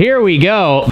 Here we go.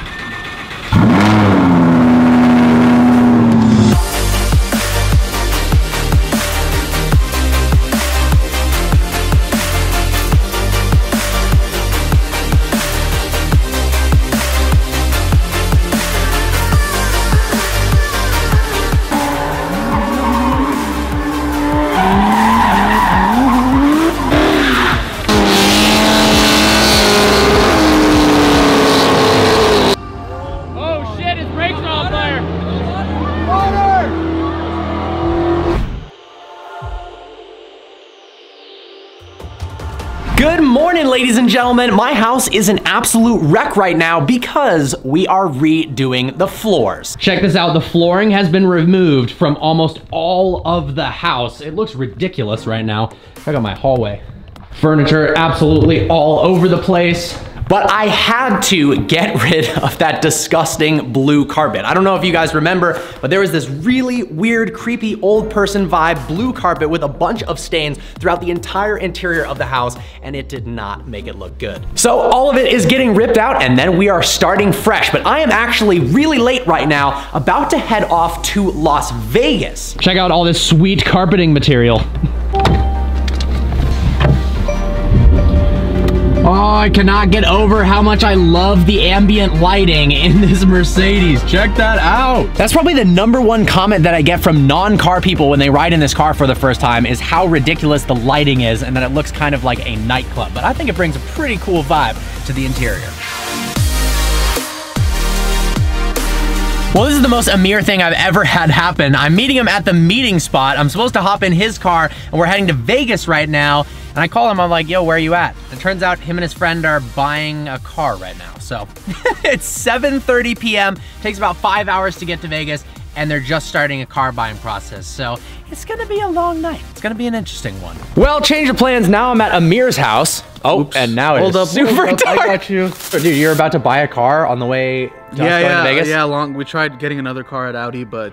Good morning, ladies and gentlemen. My house is an absolute wreck right now because we are redoing the floors. Check this out. The flooring has been removed from almost all of the house. It looks ridiculous right now. Check out my hallway. Furniture absolutely all over the place. But I had to get rid of that disgusting blue carpet. I don't know if you guys remember, but there was this really weird, creepy old person vibe blue carpet with a bunch of stains throughout the entire interior of the house, and it did not make it look good. So all of it is getting ripped out, and then we are starting fresh. But I am actually really late right now, about to head off to Las Vegas. Check out all this sweet carpeting material. Oh, I cannot get over how much I love the ambient lighting in this Mercedes. Check that out. That's probably the #1 comment that I get from non-car people when they ride in this car for the first time is how ridiculous the lighting is and that it looks kind of like a nightclub. But I think it brings a pretty cool vibe to the interior. Well, this is the most Aamir thing I've ever had happen. I'm meeting him at the meeting spot. I'm supposed to hop in his car and we're heading to Vegas right now. And I call him, I'm like, yo, where are you at? It turns out him and his friend are buying a car right now. So it's 7:30 p.m. Takes about 5 hours to get to Vegas and they're just starting a car buying process. So it's gonna be a long night. It's gonna be an interesting one. Well, change of plans. Now I'm at Aamir's house. Oh, oops. And now it's super dark. I got you. Dude, you're about to buy a car on the way to going to Vegas? Yeah, we tried getting another car at Audi, but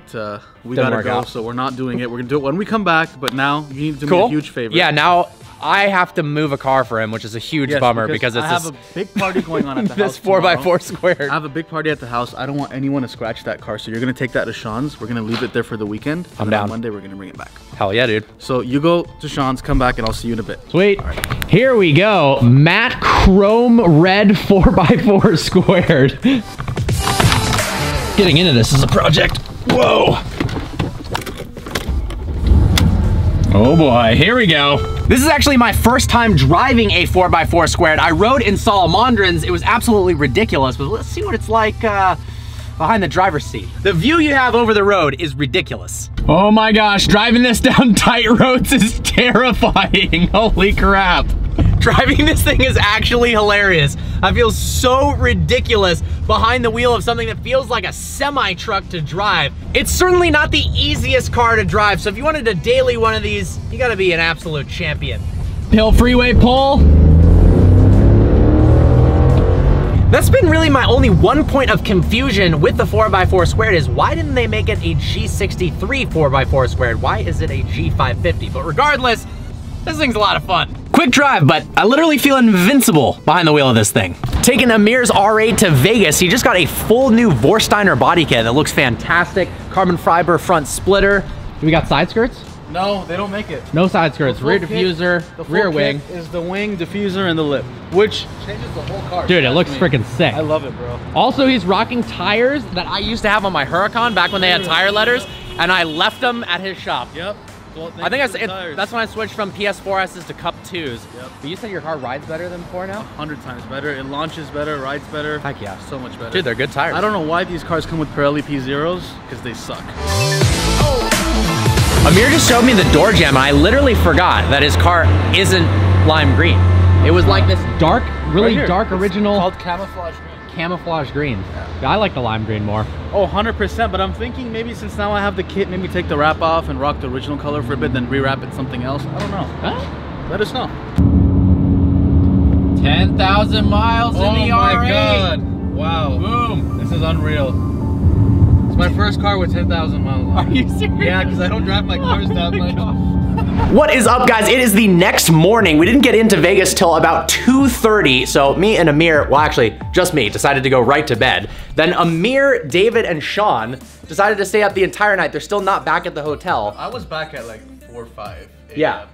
we gotta go, so we're not doing it. We're gonna do it when we come back, but now you need to do me a huge favor. Yeah, now I have to move a car for him, which is a huge bummer because it's I have a big party going on at the house. This 4x4 squared. I have a big party at the house. I don't want anyone to scratch that car, so you're gonna take that to Sean's. We're gonna leave it there for the weekend. I'm down. On Monday, we're gonna bring it back. Hell yeah, dude. So you go to Sean's, come back, and I'll see you in a bit. Sweet. All right. Here we go. Matte chrome red 4x4 squared. Getting into this is a project. Whoa. Oh boy, here we go. This is actually my first time driving a 4x4 squared. I rode in Salamandrins. It was absolutely ridiculous, but let's see what it's like behind the driver's seat. The view you have over the road is ridiculous. Oh my gosh, driving this down tight roads is terrifying. Holy crap. Driving this thing is actually hilarious. I feel so ridiculous behind the wheel of something that feels like a semi-truck to drive. It's certainly not the easiest car to drive, so if you wanted to daily one of these, you gotta be an absolute champion. Hill freeway pull. That's been really my only one point of confusion with the 4x4 squared is why didn't they make it a G63 4x4 squared? Why is it a G550? But regardless, this thing's a lot of fun. Quick drive, but I literally feel invincible behind the wheel of this thing. Taking Aamir's R8 to Vegas, he just got a full new Vorsteiner body kit that looks fantastic. Carbon fiber front splitter. We got side skirts? No, they don't make it. No side skirts, rear diffuser, rear wing. Is the wing, diffuser, and the lip, which changes the whole car. Dude, it looks freaking sick. I love it, bro. Also, he's rocking tires that I used to have on my Huracan back when they had tire letters, and I left them at his shop. Yep. Well, I think that's when I switched from PS4Ss to Cup 2s. Yep. But you said your car rides better than before now? 100 times better. It launches better, rides better. Heck yeah. So much better. Dude, they're good tires. I don't know why these cars come with Pirelli P0s, because they suck. Aamir just showed me the door jamb, and I literally forgot that his car isn't lime green. It was like this dark, really dark original. It's called camouflage green. Camouflage green. Yeah, I like the lime green more. Oh, 100%, but I'm thinking maybe since now I have the kit, maybe take the wrap off and rock the original color for a bit, then rewrap it something else. I don't know. Huh? Let us know. 10,000 miles in the R8. Oh my God. Wow. Boom. This is unreal. It's my first car with 10,000 miles on it. Are you serious? Yeah, because I don't drive my cars that much. What is up, guys? It is the next morning. We didn't get into Vegas till about 2:30, so me and Aamir, well actually, just me, decided to go right to bed. Then Aamir, David, and Sean decided to stay up the entire night. They're still not back at the hotel. I was back at like 4 or 5 a.m. Yeah.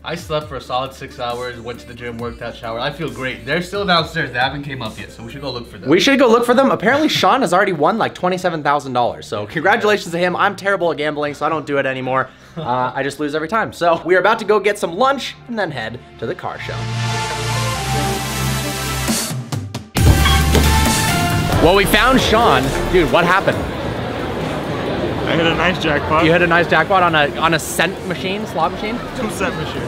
I slept for a solid 6 hours, went to the gym, worked out, showered. I feel great. They're still downstairs. They haven't came up yet, so we should go look for them. We should go look for them. Apparently, Sean has already won like $27,000. So congratulations to him. I'm terrible at gambling, so I don't do it anymore. I just lose every time. So we're about to go get some lunch and then head to the car show. Well, we found Sean. Dude, what happened? I hit a nice jackpot. You hit a nice jackpot on a cent machine, slot machine? 2 cent machine.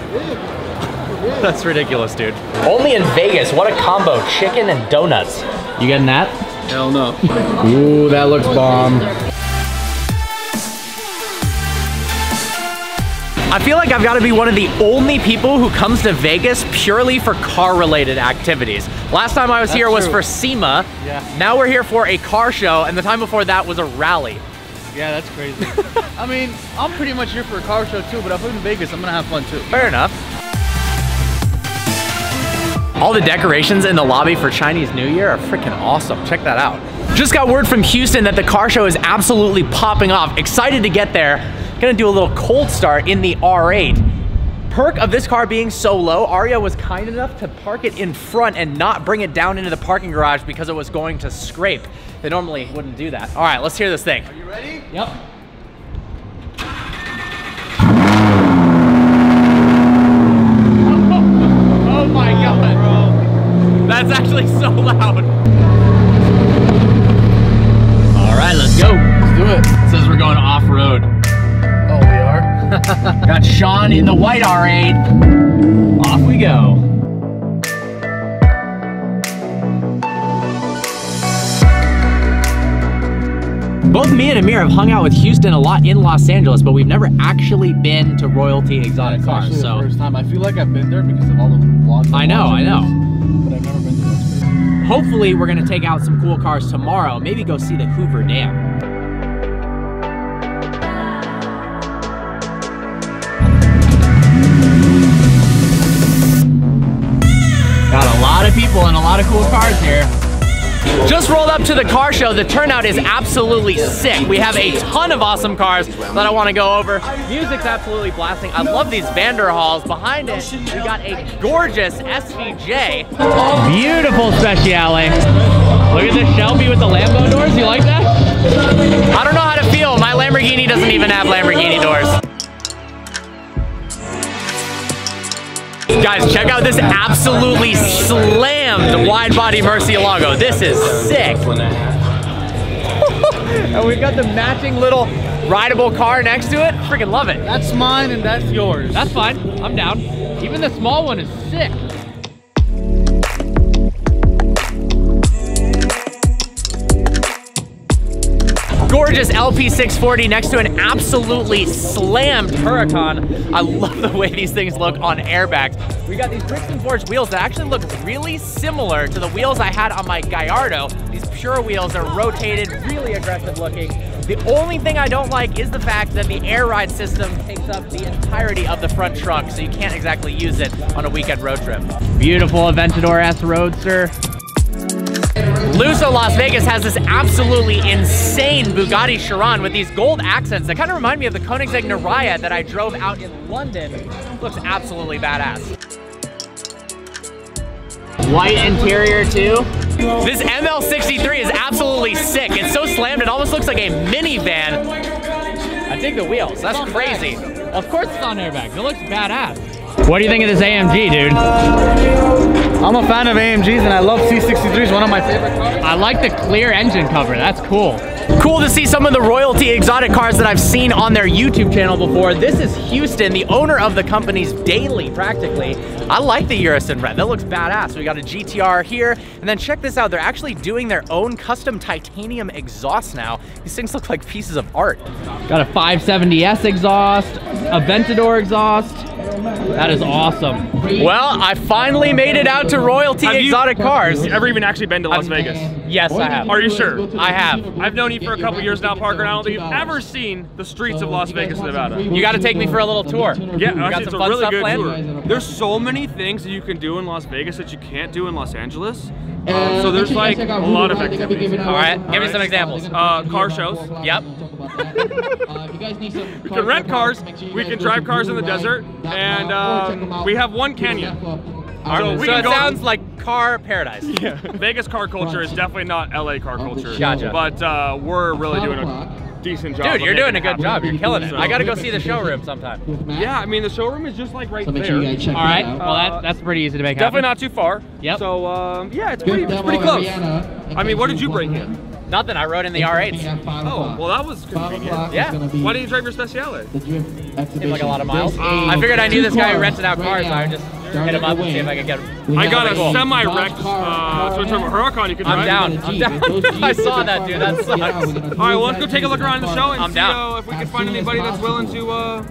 That's ridiculous, dude. Only in Vegas. What a combo. Chicken and donuts. You getting that? Hell no. Ooh, that looks bomb. I feel like I've got to be one of the only people who comes to Vegas purely for car-related activities. Last time I was here was for SEMA. Yeah. Now we're here for a car show, and the time before that was a rally. Yeah, that's crazy. I mean, I'm pretty much here for a car show too, but if I'm in Vegas, I'm gonna have fun too. Fair enough. All the decorations in the lobby for Chinese New Year are freaking awesome. Check that out. Just got word from Houston that the car show is absolutely popping off. Excited to get there. Gonna do a little cold start in the R8. Perk of this car being so low, Aria was kind enough to park it in front and not bring it down into the parking garage because it was going to scrape. They normally wouldn't do that. All right, let's hear this thing. Are you ready? Yep. Oh my God. Bro. That's actually so loud. All right, let's go. Let's do it. It says we're going off-road. Oh, we are? Got Sean in the white R8. Off we go. Both me and Aamir have hung out with Houston a lot in Los Angeles, but we've never actually been to Royalty Exotic Cars. It's So the first time. I feel like I've been there because of all the vlogs. I know. But I've never been there. That's crazy. Hopefully we're gonna take out some cool cars tomorrow. Maybe go see the Hoover Dam. Got a lot of people and a lot of cool cars here. Just rolled up to the car show. The turnout is absolutely sick. We have a ton of awesome cars that I want to go over. Music's absolutely blasting. I love these Vanderhalls. Behind it, we got a gorgeous SVJ. Beautiful Speciale. Look at this Shelby with the Lambo doors. You like that? I don't know how to feel. My Lamborghini doesn't even have Lamborghini doors. Guys, check out this absolutely slammed wide body Murcielago. This is sick. And we've got the matching little rideable car next to it. Freaking love it. That's mine and that's yours. That's fine. I'm down. Even the small one is sick. Gorgeous LP640 next to an absolutely slammed Huracan. I love the way these things look on airbags. We got these bricks and forged wheels that actually look really similar to the wheels I had on my Gallardo. These pure wheels are rotated, really aggressive looking. The only thing I don't like is the fact that the air ride system takes up the entirety of the front trunk, so you can't exactly use it on a weekend road trip. Beautiful Aventador S Roadster. Lusso Las Vegas has this absolutely insane Bugatti Chiron with these gold accents that kind of remind me of the Koenigsegg Naraya that I drove out in London. Looks absolutely badass. White interior too. This ML63 is absolutely sick. It's so slammed it almost looks like a minivan. I dig the wheels, that's crazy. Of course it's on airbags, it looks badass. What do you think of this AMG, dude? I'm a fan of AMGs and I love C63s, one of my favorite cars. I like the clear engine cover, that's cool. Cool to see some of the Royalty exotic cars that I've seen on their YouTube channel before. This is Houston, the owner of the company's daily, practically. I like the Urus in red, that looks badass. We got a GTR here, and then check this out. They're actually doing their own custom titanium exhaust now. These things look like pieces of art. Got a 570S exhaust, Aventador exhaust. That is awesome. Well, I finally made it out to Royalty Exotic Cars. Have you ever even actually been to Las Vegas? Yes, I have. Are you sure? I have. I've known you for a couple years now, Parker, and I don't think you've ever seen the streets of Las Vegas, Nevada. You got to take me for a little tour. Yeah, got actually, it's some a fun really stuff good planned? tour. There's so many things that you can do in Las Vegas that you can't do in Los Angeles. So there's like a lot of activities. All right, give me some examples. Car shows. Yep. We can rent cars, we can drive cars in the desert, and we have one canyon. So it sounds like car paradise. Yeah. Vegas car culture is definitely not LA car culture. Gotcha. But we're really doing a decent job. Dude, you're doing a good happen. job. You're killing it. So- I got to go see the showroom sometime. Yeah, I mean the showroom is just like right there. All right. Well, that's pretty easy to make happen. Definitely not too far. Yep. So yeah, it's pretty close. I mean, what did you bring here? Nothing. I rode in the R8s. Oh, well that was convenient. Yeah. Why didn't you drive your Speciale? Seems like a lot of miles. I figured I knew this guy who rented out cars, so I would just hit him up and see if I could get him. I got a semi-wrecked Twin Turbo Huracan you can drive. I'm down. I'm down. I saw that, dude. That sucks. All right, well let's go take a look around the show and I'm see down. if we can find anybody that's willing to, I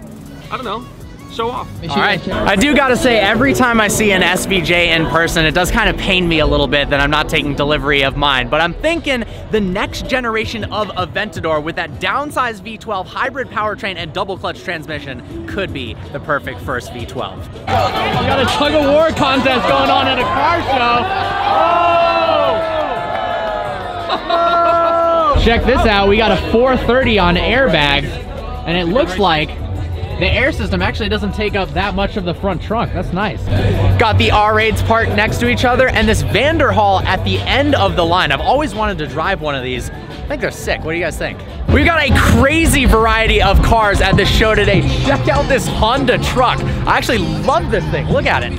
don't know, show off. All right. I do gotta say, every time I see an SVJ in person, it does kind of pain me a little bit that I'm not taking delivery of mine. But I'm thinking the next generation of Aventador with that downsized V12 hybrid powertrain and double clutch transmission could be the perfect first V12. We got a tug of war contest going on at a car show. Oh! Check this out. We got a 430 on airbags, and it looks like the air system actually doesn't take up that much of the front trunk. That's nice. Got the R8s parked next to each other and this Vanderhall at the end of the line. I've always wanted to drive one of these. I think they're sick. What do you guys think? We've got a crazy variety of cars at this show today. Check out this Honda truck. I actually love this thing. Look at it.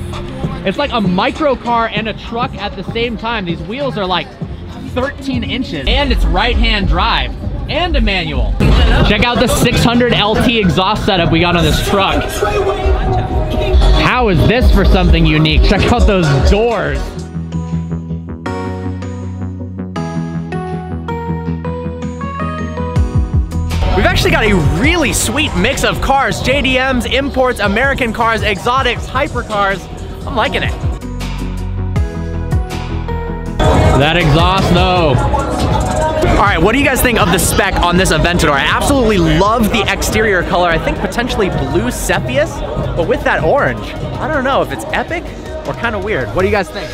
It's like a micro car and a truck at the same time. These wheels are like 13 inches and it's right-hand drive and a manual. Check out the 600 LT exhaust setup we got on this truck. How is this for something unique? Check out those doors. We've actually got a really sweet mix of cars. JDMs, imports, American cars, exotics, hypercars. I'm liking it. That exhaust though. All right, what do you guys think of the spec on this Aventador? I absolutely love the exterior color. I think potentially blue Cepheus, but with that orange. I don't know if it's epic or kind of weird. What do you guys think?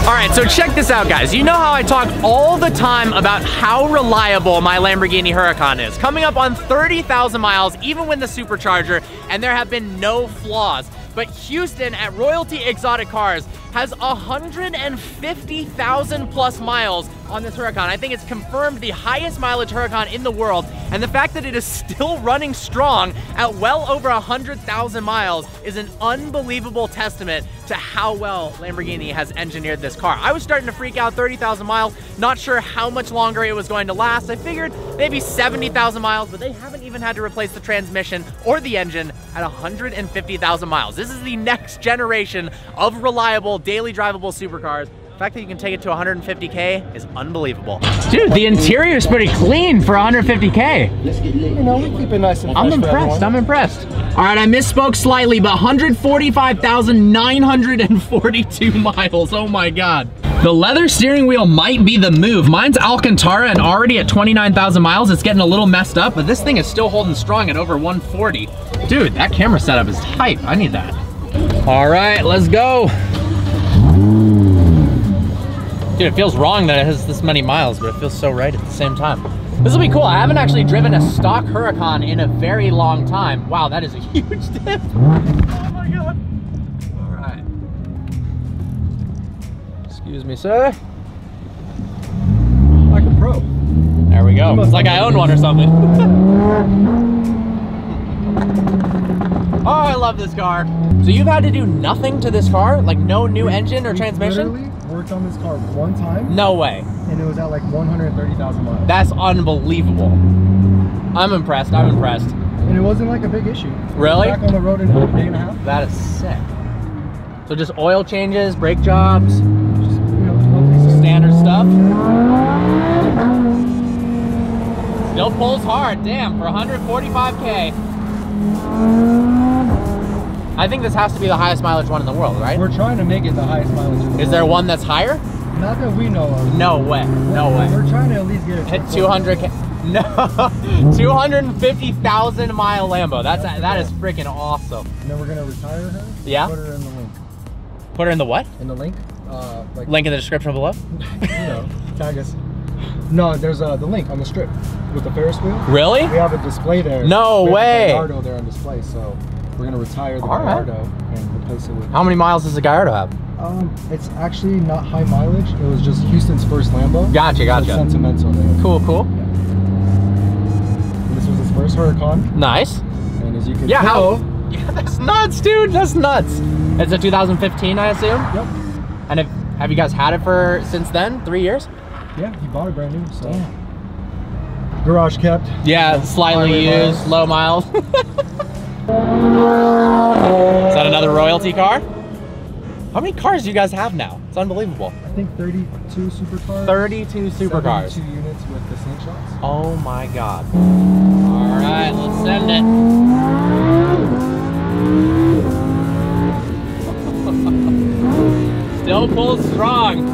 All right, so check this out, guys. You know how I talk all the time about how reliable my Lamborghini Huracan is. Coming up on 30,000 miles, even with the supercharger, and there have been no flaws. But Houston at Royalty Exotic Cars has 150,000 plus miles on this Huracan. I think it's confirmed the highest mileage Huracan in the world, and the fact that it is still running strong at well over 100,000 miles is an unbelievable testament to how well Lamborghini has engineered this car. I was starting to freak out. 30,000 miles, not sure how much longer it was going to last. I figured maybe 70,000 miles, but they haven't even had to replace the transmission or the engine at 150,000 miles. This is the next generation of reliable, daily drivable supercars. The fact that you can take it to 150K is unbelievable. Dude, the interior is pretty clean for 150K. You know, we keep it nice and fresh. I'm impressed, I'm impressed. All right, I misspoke slightly, but 145,942 miles, oh my God. The leather steering wheel might be the move. Mine's Alcantara and already at 29,000 miles, it's getting a little messed up, but this thing is still holding strong at over 140. Dude, that camera setup is tight, I need that. All right, let's go. Dude, it feels wrong that it has this many miles, but it feels so right at the same time. This will be cool. I haven't actually driven a stock Huracan in a very long time. Wow, that is a huge dip. Oh my God. All right. Excuse me, sir. Like a pro. There we go. It's like I own one or something. Oh, I love this car. So you've had to do nothing to this car? Like no new engine or transmission? Literally worked on this car one time. No way. And it was at like 130,000 miles. That's unbelievable. I'm impressed, I'm impressed. And it wasn't like a big issue. Really? Back on the road in a day and a half. That is sick. So just oil changes, brake jobs, Just, you know, standard stuff. Still pulls hard, damn, for 145K. I think this has to be the highest mileage one in the world, right? We're trying to make it the highest mileage in the world. Is there one that's higher? Not that we know of. No way, no way. We're trying to at least get it Hit 200K. No, 250,000 mile Lambo. That is freaking awesome. And then we're gonna retire her. Yeah. Put her in the link. Put her in the what? In the link. Like, link in the description below. You know, tag us. No, there's the link on the strip with the Ferris wheel. Really? We have a display there. No way. The Gallardo there on display, so we're gonna retire the Gallardo and replace it with. How many miles does the Gallardo have? It's actually not high mileage. It was just Houston's first Lambo. Gotcha. So sentimental there. Cool. Yeah. This was his first Huracan. Nice. And as you can tell, how? Yeah, that's nuts, dude. That's nuts. It's a 2015, I assume. Yep. And have you guys had it for since then? 3 years? Yeah, he bought it brand new. So. Damn. Garage kept. Yeah, slightly used, low miles. Is that another royalty car? How many cars do you guys have now? It's unbelievable. I think 32 supercars. 32 supercars. 72 units with the slingshots. Oh my god. All right, let's send it. Still pulls strong.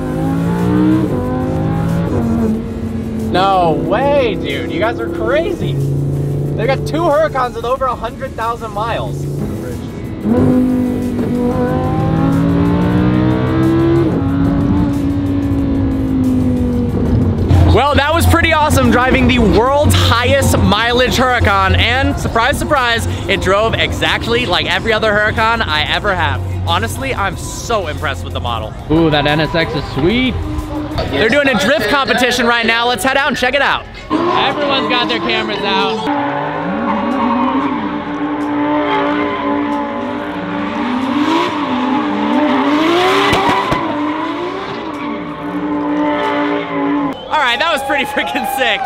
No way, dude. You guys are crazy. They got 2 Huracans with over 100,000 miles. Well, that was pretty awesome, driving the world's highest mileage Huracan, and surprise, surprise, it drove exactly like every other Huracan I ever have. Honestly, I'm so impressed with the model. Ooh, that NSX is sweet. They're doing a drift competition right now. Let's head out and check it out. Everyone's got their cameras out. All right, that was pretty freaking sick.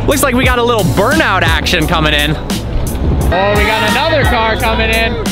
Looks like we got a little burnout action coming in. Oh, we got another car coming in.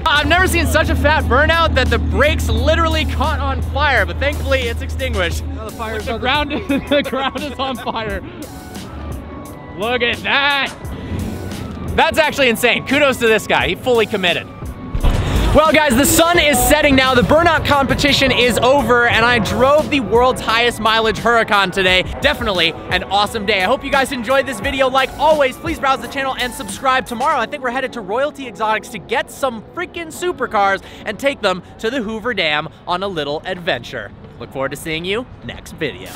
I've never seen such a fat burnout that the brakes literally caught on fire, but thankfully it's extinguished. Now the fire the ground is on fire. Look at that. That's actually insane. Kudos to this guy. He fully committed. Well guys, the sun is setting now. The burnout competition is over and I drove the world's highest mileage Huracan today. Definitely an awesome day. I hope you guys enjoyed this video. Like always, please browse the channel and subscribe. Tomorrow, I think we're headed to Royalty Exotics to get some freaking supercars and take them to the Hoover Dam on a little adventure. Look forward to seeing you next video.